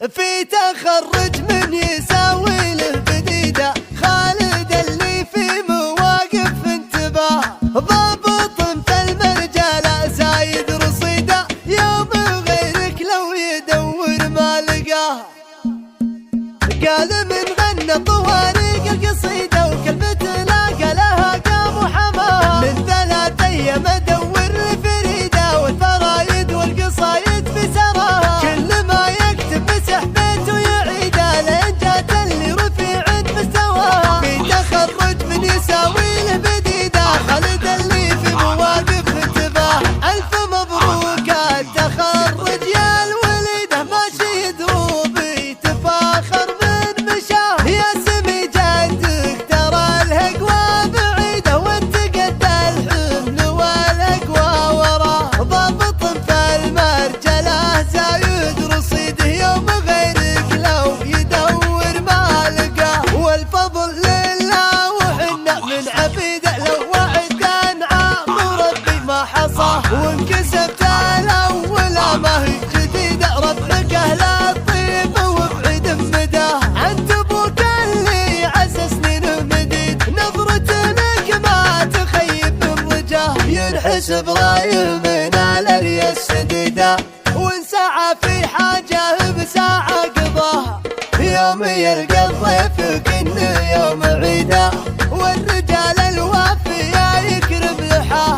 في تخرج من يساوي له بديدة، خالد اللي في مواقف انتباه، ضابط في المرجلة زايد رصيده، يوم غيرك لو يدور ما لقاه. قال من غنى طواريق القصيدة وكلمة لاقى لها قام وحماه، من 3 أيام ادور فريدة والفرايد والقصايد في سراها، كل ما يكتب مسح بيته يعيده لين جات اللي رفيع مستواها. في تخرج من يساوي له بديدة، خالد اللي في مواقف انتباه، ألف مبروك التخرج يا الوليده، ماشي يدروب يتفاخر من مشاه، يا سمي جدك ترى الهقوى بعيده وانت قد الحمل والهقوى وراه، ضابط في المرجله زايد رصيده، يوم غيرك لو يدور ما لقاه. والفضل لله وحنا من عبيده، لو وعد انعام ربي ما حصاه، وانكسبت الاولى ما هي جديده، ربك اهل الطيب وبعيد مداه، انت ابوك اللي عسى سنين مديد، نظرة لك ما تخيب من رجاه، ينحسب رايه من الاريا السديده، وانسعى في حاجه بساعه قضاها، يوم يلقى الضيف كأنه يوم عيده، والرجال الوافيه يكرم لحاه،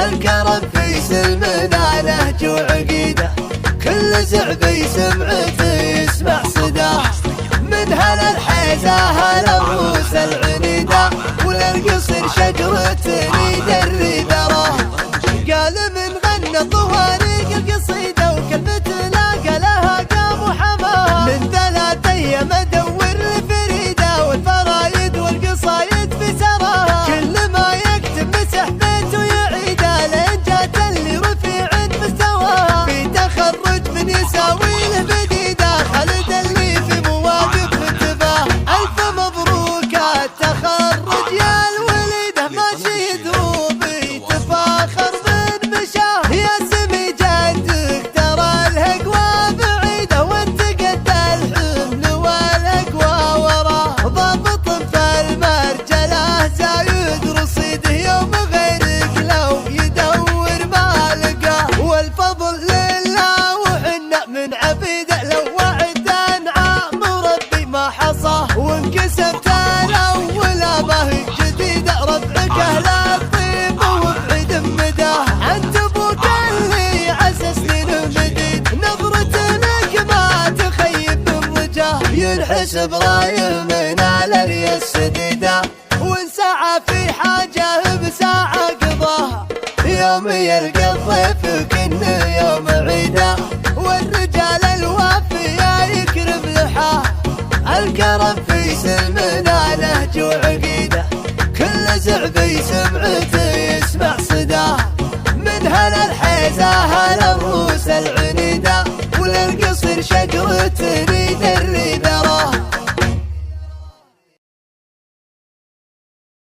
الكرم في سلمنا نهج وعقيده، كل زعبي سمعته يسمع صداه، من هلا الحيزه هلا الروس العنيده، وللقصر شجره يدري ذراه. قال من غنى طواريق القصيده وكلمة لاقى لها قام وحماه، من 3 أيام ادور فريده والفرايد والقصايد في سراها، كل ما يكتب مسح بيته يعيده لين جات اللي رفيع مستواها. في تخرج من يساوي له بديده، خالد اللي في مواقف انتباه، ألف مبروك التخرج يا الوليده، ماشي يدروب يتفاخر من مشاه، يا سمي جدك ترى الهقوى بعيده وانت قد الحمل والهقوى وراه، ضابط في المرجله زايد رصيده، يوم غيرك لو يدور ما لقاه. والفضل لله وحنا من عبيده، لو وعد انعام ربي ما حصاه، وانكسبت الاولى ما هي جديده، ربعك اهل الطيب وبعيد مداه، انت ابوك اللي عسى سنين مديد، نظرة لك ما تخيب من رجاه، ينحسب رايه من الاريا السديده، وانسعى في حاجه بساعه قضاها، يوم يلقى الضيف كأنه يوم عيده، والرجال الوافيه يكرم لحاه، الكرم في سلمنا نهج وعقيده، كل زعبي سمعته يسمع صداه، من هلا الحيزه هلا الروس العنيده، وللقصر شجره يدري ذراه.